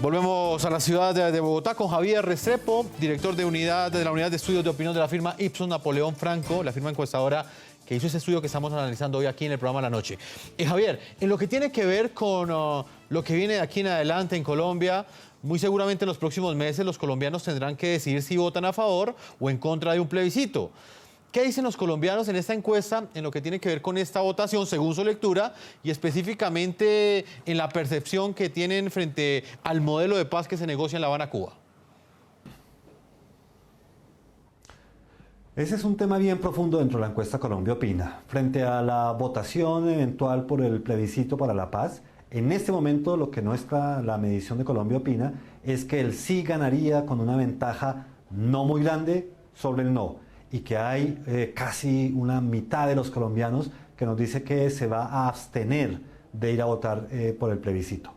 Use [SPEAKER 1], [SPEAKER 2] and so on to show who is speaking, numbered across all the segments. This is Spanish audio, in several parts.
[SPEAKER 1] Volvemos a la ciudad de Bogotá con Javier Restrepo, director de la unidad de estudios de opinión de la firma Ipsos Napoleón Franco, la firma encuestadora que hizo ese estudio que estamos analizando hoy aquí en el programa La Noche. Javier, en lo que tiene que ver con lo que viene de aquí en adelante en Colombia, muy seguramente en los próximos meses los colombianos tendrán que decidir si votan a favor o en contra de un plebiscito. ¿Qué dicen los colombianos en esta encuesta en lo que tiene que ver con esta votación, según su lectura, y específicamente en la percepción que tienen frente al modelo de paz que se negocia en La Habana, Cuba?
[SPEAKER 2] Ese es un tema bien profundo dentro de la encuesta Colombia Opina. Frente a la votación eventual por el plebiscito para la paz, en este momento lo que muestra la medición de Colombia Opina es que el sí ganaría con una ventaja no muy grande sobre el no, y que hay casi una mitad de los colombianos que nos dice que se va a abstener de ir a votar por el plebiscito.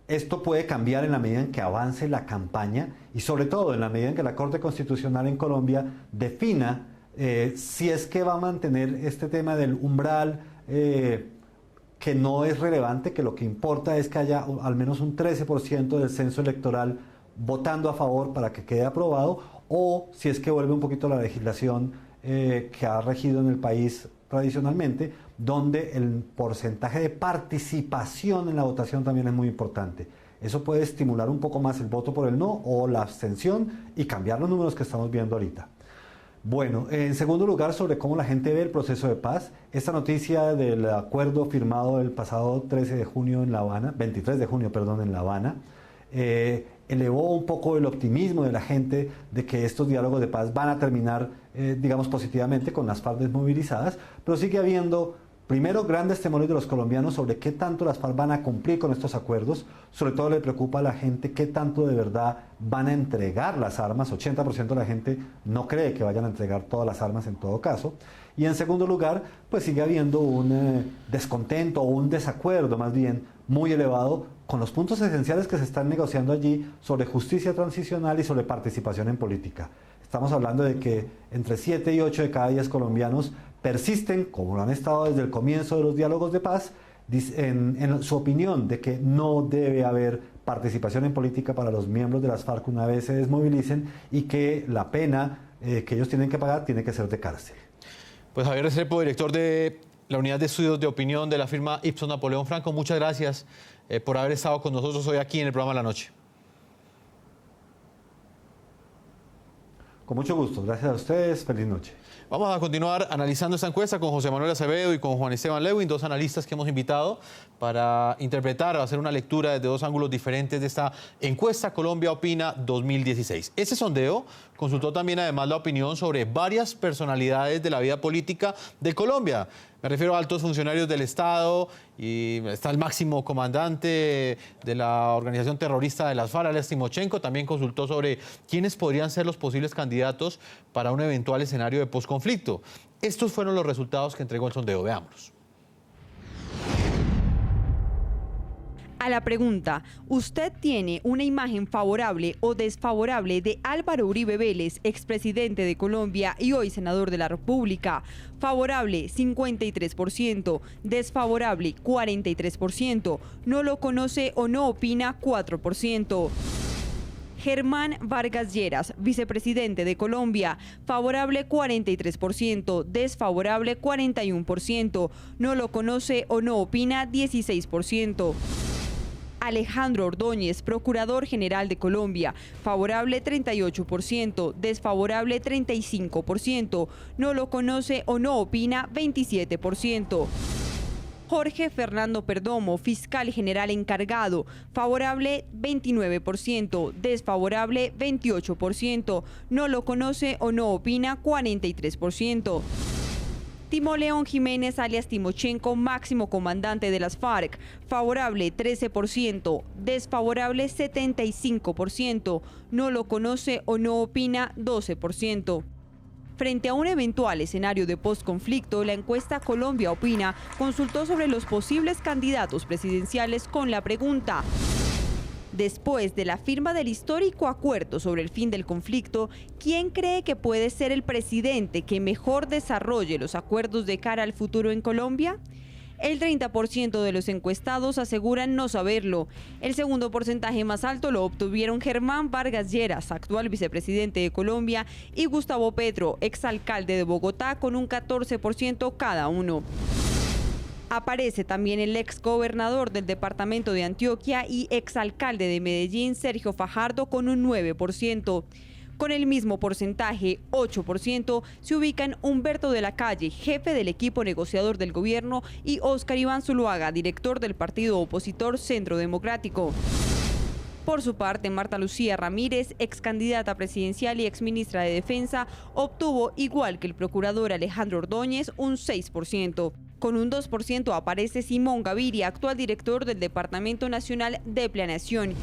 [SPEAKER 2] Esto puede cambiar en la medida en que avance la campaña y sobre todo en la medida en que la Corte Constitucional en Colombia defina si es que va a mantener este tema del umbral que no es relevante, que lo que importa es que haya al menos un 13% del censo electoral votando a favor para que quede aprobado, o si es que vuelve un poquito la legislación que ha regido en el país tradicionalmente, donde el porcentaje de participación en la votación también es muy importante. Eso puede estimular un poco más el voto por el no o la abstención y cambiar los números que estamos viendo ahorita. Bueno, en segundo lugar, sobre cómo la gente ve el proceso de paz, esta noticia del acuerdo firmado el pasado 13 de junio en La Habana, 23 de junio, perdón, en La Habana, elevó un poco el optimismo de la gente de que estos diálogos de paz van a terminar, digamos, positivamente con las FARC desmovilizadas, pero sigue habiendo, primero, grandes temores de los colombianos sobre qué tanto las FARC van a cumplir con estos acuerdos. Sobre todo le preocupa a la gente qué tanto de verdad van a entregar las armas. 80% de la gente no cree que vayan a entregar todas las armas en todo caso. Y en segundo lugar, pues sigue habiendo un descontento o un desacuerdo más bien muy elevado con los puntos esenciales que se están negociando allí sobre justicia transicional y sobre participación en política. Estamos hablando de que entre 7 y 8 de cada 10 colombianos persisten, como lo han estado desde el comienzo de los diálogos de paz, en su opinión de que no debe haber participación en política para los miembros de las FARC una vez se desmovilicen y que la pena que ellos tienen que pagar tiene que ser de cárcel.
[SPEAKER 1] Pues Javier Restrepo, director de la unidad de estudios de opinión de la firma Ipsos Napoleón Franco, muchas gracias por haber estado con nosotros hoy aquí en el programa La Noche.
[SPEAKER 2] Con mucho gusto, gracias a ustedes, feliz noche.
[SPEAKER 1] Vamos a continuar analizando esta encuesta con José Manuel Acevedo y con Juan Esteban Lewin, dos analistas que hemos invitado para interpretar o hacer una lectura desde dos ángulos diferentes de esta encuesta Colombia Opina 2016. Este sondeo consultó también además la opinión sobre varias personalidades de la vida política de Colombia. Me refiero a altos funcionarios del Estado y está el máximo comandante de la organización terrorista de las FARC, Alex Timochenko. También consultó sobre quiénes podrían ser los posibles candidatos para un eventual escenario de posconflicto. Estos fueron los resultados que entregó el sondeo. Veámoslos.
[SPEAKER 3] A la pregunta, ¿usted tiene una imagen favorable o desfavorable de Álvaro Uribe Vélez, expresidente de Colombia y hoy senador de la República? Favorable 53%, desfavorable 43%, no lo conoce o no opina 4%. Germán Vargas Lleras, vicepresidente de Colombia, favorable 43%, desfavorable 41%, no lo conoce o no opina 16%. Alejandro Ordóñez, procurador general de Colombia, favorable 38%, desfavorable 35%, no lo conoce o no opina 27%. Jorge Fernando Perdomo, fiscal general encargado, favorable 29%, desfavorable 28%, no lo conoce o no opina 43%. Timo León Jiménez, alias Timochenko, máximo comandante de las FARC, favorable 13%, desfavorable 75%, no lo conoce o no opina 12%. Frente a un eventual escenario de posconflicto, la encuesta Colombia Opina consultó sobre los posibles candidatos presidenciales con la pregunta: después de la firma del histórico acuerdo sobre el fin del conflicto, ¿quién cree que puede ser el presidente que mejor desarrolle los acuerdos de cara al futuro en Colombia? El 30% de los encuestados aseguran no saberlo. El segundo porcentaje más alto lo obtuvieron Germán Vargas Lleras, actual vicepresidente de Colombia, y Gustavo Petro, exalcalde de Bogotá, con un 14% cada uno. Aparece también el exgobernador del departamento de Antioquia y exalcalde de Medellín, Sergio Fajardo, con un 9%. Con el mismo porcentaje, 8%, se ubican Humberto de la Calle, jefe del equipo negociador del gobierno, y Óscar Iván Zuluaga, director del partido opositor Centro Democrático. Por su parte, Marta Lucía Ramírez, ex candidata presidencial y ex ministra de Defensa, obtuvo, igual que el procurador Alejandro Ordóñez, un 6%. Con un 2% aparece Simón Gaviria, actual director del Departamento Nacional de Planeación.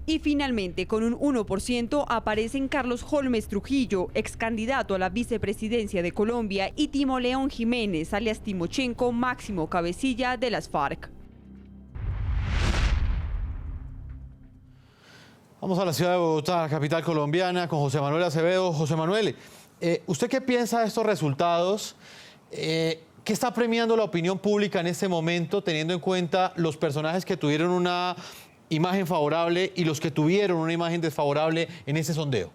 [SPEAKER 3] Y finalmente, con un 1%, aparecen Carlos Holmes Trujillo, ex candidato a la vicepresidencia de Colombia, y Timo León Jiménez, alias Timochenko, máximo cabecilla de las FARC.
[SPEAKER 1] Vamos a la ciudad de Bogotá, capital colombiana, con José Manuel Acevedo. José Manuel, ¿usted qué piensa de estos resultados? ¿Qué está premiando la opinión pública en este momento, teniendo en cuenta los personajes que tuvieron una imagen favorable y los que tuvieron una imagen desfavorable en ese sondeo?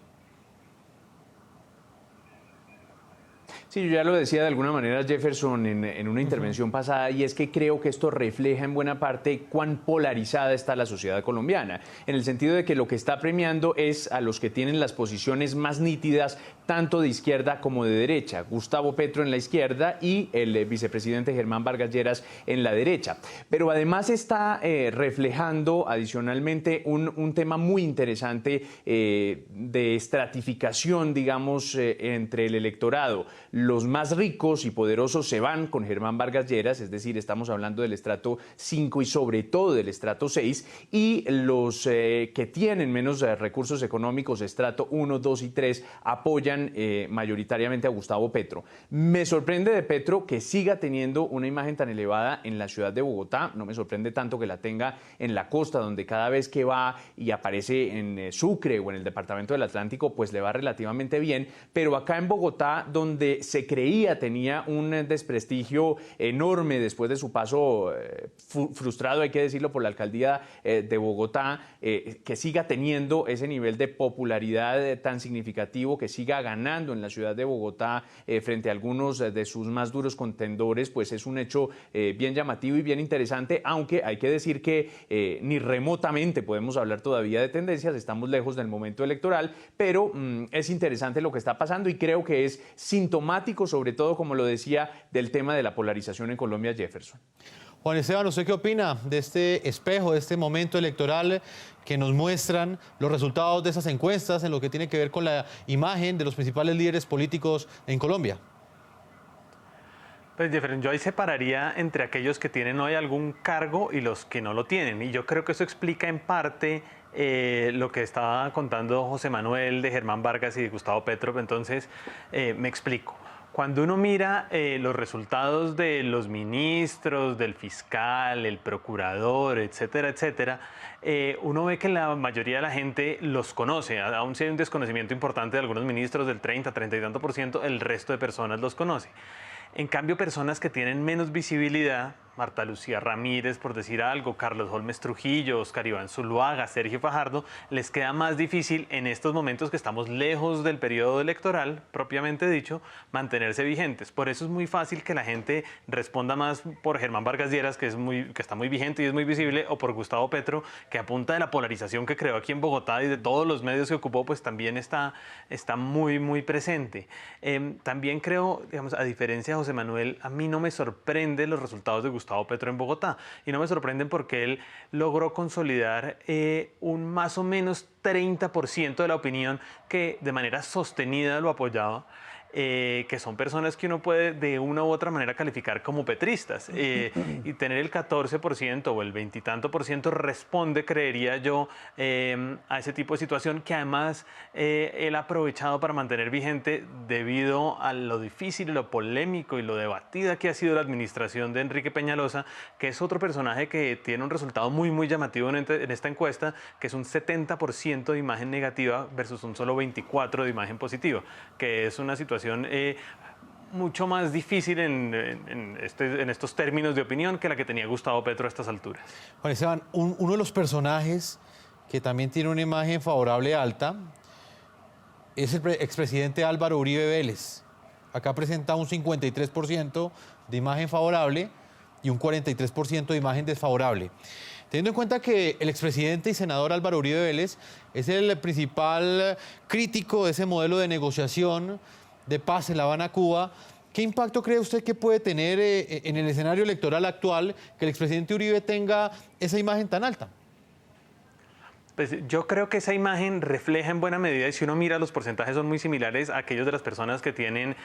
[SPEAKER 4] Sí, yo ya lo decía de alguna manera Jefferson en una intervención pasada, y es que creo que esto refleja en buena parte cuán polarizada está la sociedad colombiana, en el sentido de que lo que está premiando es a los que tienen las posiciones más nítidas, tanto de izquierda como de derecha. Gustavo Petro en la izquierda y el vicepresidente Germán Vargas Lleras en la derecha. Pero además está reflejando adicionalmente un tema muy interesante de estratificación, digamos, entre el electorado. Los más ricos y poderosos se van con Germán Vargas Lleras, es decir, estamos hablando del estrato 5 y sobre todo del estrato 6, y los que tienen menos recursos económicos, estrato 1, 2 y 3, apoyan mayoritariamente a Gustavo Petro. Me sorprende de Petro que siga teniendo una imagen tan elevada en la ciudad de Bogotá, no me sorprende tanto que la tenga en la costa, donde cada vez que va y aparece en Sucre o en el departamento del Atlántico, pues le va relativamente bien, pero acá en Bogotá, donde se creía tenía un desprestigio enorme después de su paso frustrado, hay que decirlo, por la alcaldía de Bogotá, que siga teniendo ese nivel de popularidad tan significativo, que siga ganando en la ciudad de Bogotá frente a algunos de sus más duros contendores, pues es un hecho bien llamativo y bien interesante, aunque hay que decir que ni remotamente podemos hablar todavía de tendencias, estamos lejos del momento electoral, pero es interesante lo que está pasando y creo que es sintomático, sobre todo, como lo decía, del tema de la polarización en Colombia, Jefferson.
[SPEAKER 1] Juan Esteban, ¿usted qué opina de este espejo, de este momento electoral que nos muestran los resultados de esas encuestas en lo que tiene que ver con la imagen de los principales líderes políticos en Colombia?
[SPEAKER 5] Pues Jefferson, yo ahí separaría entre aquellos que tienen hoy algún cargo y los que no lo tienen. Y yo creo que eso explica en parte lo que estaba contando José Manuel de Germán Vargas y de Gustavo Petro. Entonces, me explico. Cuando uno mira los resultados de los ministros, del fiscal, el procurador, etcétera, etcétera, uno ve que la mayoría de la gente los conoce. Aún si hay un desconocimiento importante de algunos ministros del 30, 30 y tanto %, el resto de personas los conoce. En cambio, personas que tienen menos visibilidad, Marta Lucía Ramírez, por decir algo, Carlos Holmes Trujillo, Óscar Iván Zuluaga, Sergio Fajardo, les queda más difícil en estos momentos que estamos lejos del periodo electoral, propiamente dicho, mantenerse vigentes. Por eso es muy fácil que la gente responda más por Germán Vargas Lleras, que está muy vigente y es muy visible, o por Gustavo Petro, que a punta de la polarización que creó aquí en Bogotá y de todos los medios que ocupó, pues también está muy, muy presente. También creo, digamos, a diferencia de José Manuel, a mí no me sorprende los resultados de Gustavo Petro en Bogotá, y no me sorprenden porque él logró consolidar un más o menos 30% de la opinión que de manera sostenida lo apoyaba, que son personas que uno puede de una u otra manera calificar como petristas, y tener el 14% o el 20 y tanto % responde, creería yo, a ese tipo de situación que además él ha aprovechado para mantener vigente debido a lo difícil, lo polémico y lo debatida que ha sido la administración de Enrique Peñalosa, que es otro personaje que tiene un resultado muy, muy llamativo en esta encuesta, que es un 70% de imagen negativa versus un solo 24% de imagen positiva, que es una situación mucho más difícil en estos términos de opinión que la que tenía Gustavo Petro a estas alturas.
[SPEAKER 1] Juan Esteban, uno de los personajes que también tiene una imagen favorable alta es el expresidente Álvaro Uribe Vélez. Acá presenta un 53% de imagen favorable y un 43% de imagen desfavorable. Teniendo en cuenta que el expresidente y senador Álvaro Uribe Vélez es el principal crítico de ese modelo de negociación de paz en La Habana, Cuba, ¿qué impacto cree usted que puede tener en el escenario electoral actual que el expresidente Uribe tenga esa imagen tan alta?
[SPEAKER 5] Pues yo creo que esa imagen refleja en buena medida, y si uno mira los porcentajes son muy similares a aquellos de las personas que tienen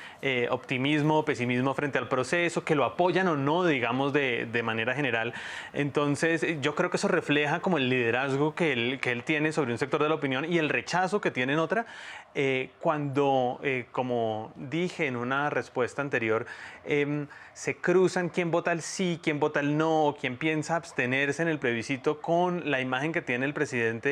[SPEAKER 5] optimismo o pesimismo frente al proceso, que lo apoyan o no, digamos, de manera general. Entonces yo creo que eso refleja como el liderazgo que él tiene sobre un sector de la opinión y el rechazo que tiene en otra. Cuando, como dije en una respuesta anterior, se cruzan quién vota el sí, quién vota el no, o quién piensa abstenerse en el plebiscito con la imagen que tiene el presidente,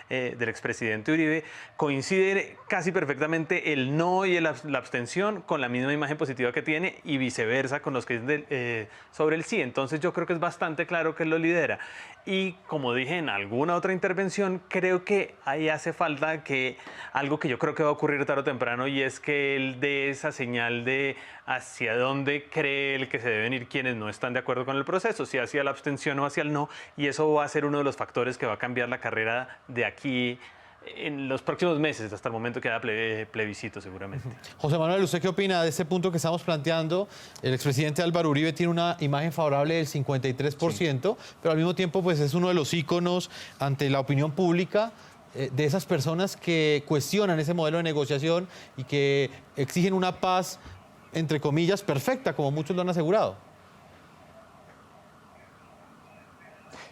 [SPEAKER 5] del expresidente Uribe, coincide casi perfectamente el no y la abstención con la misma imagen positiva que tiene y viceversa con los que es sobre el sí. Entonces yo creo que es bastante claro que él lo lidera. Y como dije en alguna otra intervención, creo que ahí hace falta que algo que yo creo que va a ocurrir tarde o temprano, y es que él dé esa señal de hacia dónde cree él que se deben ir quienes no están de acuerdo con el proceso, si hacia la abstención o hacia el no, y eso va a ser uno de los factores que va a cambiar la carrera de aquí en los próximos meses, hasta el momento que haya plebiscito seguramente.
[SPEAKER 1] José Manuel, ¿usted qué opina de este punto que estamos planteando? El expresidente Álvaro Uribe tiene una imagen favorable del 53%, sí, pero al mismo tiempo pues, es uno de los íconos ante la opinión pública de esas personas que cuestionan ese modelo de negociación y que exigen una paz, entre comillas, perfecta, como muchos lo han asegurado.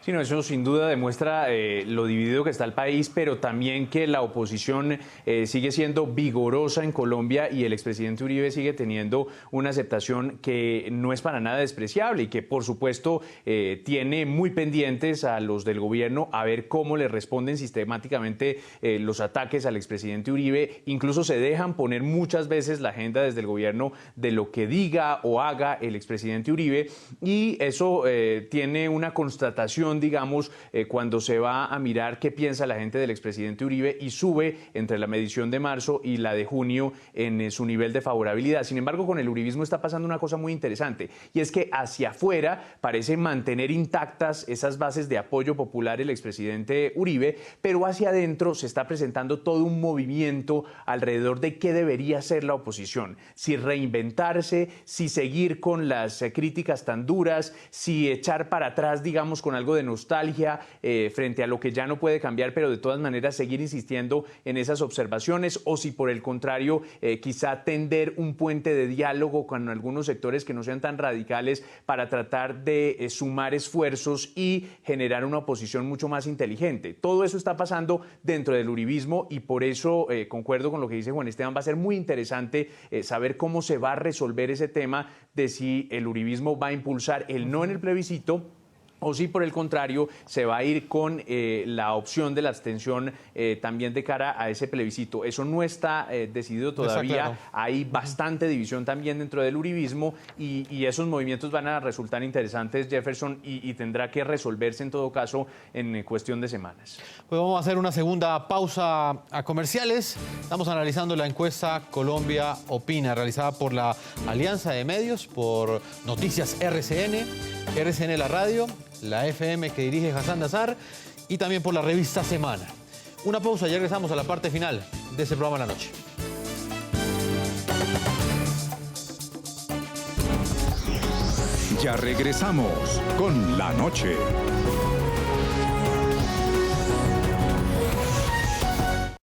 [SPEAKER 4] Sí, no, eso sin duda demuestra lo dividido que está el país, pero también que la oposición sigue siendo vigorosa en Colombia y el expresidente Uribe sigue teniendo una aceptación que no es para nada despreciable y que, por supuesto, tiene muy pendientes a los del gobierno a ver cómo le responden sistemáticamente los ataques al expresidente Uribe. Incluso se dejan poner muchas veces la agenda desde el gobierno de lo que diga o haga el expresidente Uribe, y eso tiene una constatación, digamos, cuando se va a mirar qué piensa la gente del expresidente Uribe, y sube entre la medición de marzo y la de junio en su nivel de favorabilidad. Sin embargo, con el uribismo está pasando una cosa muy interesante, y es que hacia afuera parece mantener intactas esas bases de apoyo popular el expresidente Uribe, pero hacia adentro se está presentando todo un movimiento alrededor de qué debería ser la oposición, si reinventarse, si seguir con las críticas tan duras, si echar para atrás, digamos, con algo de nostalgia frente a lo que ya no puede cambiar, pero de todas maneras seguir insistiendo en esas observaciones, o si por el contrario quizá tender un puente de diálogo con algunos sectores que no sean tan radicales para tratar de sumar esfuerzos y generar una oposición mucho más inteligente. Todo eso está pasando dentro del uribismo, y por eso concuerdo con lo que dice Juan Esteban, va a ser muy interesante saber cómo se va a resolver ese tema de si el uribismo va a impulsar el no en el plebiscito, o si por el contrario se va a ir con la opción de la abstención también de cara a ese plebiscito. Eso no está decidido todavía. Claro. Hay bastante división también dentro del uribismo, y esos movimientos van a resultar interesantes, Jefferson, y tendrá que resolverse en todo caso en cuestión de semanas.
[SPEAKER 1] Pues vamos a hacer una segunda pausa a comerciales. Estamos analizando la encuesta Colombia Opina, realizada por la Alianza de Medios, por Noticias RCN La Radio, la FM que dirige Hassan Nazar, y también por la revista Semana. Una pausa y regresamos a la parte final de este programa de la noche.
[SPEAKER 6] Ya regresamos con La Noche.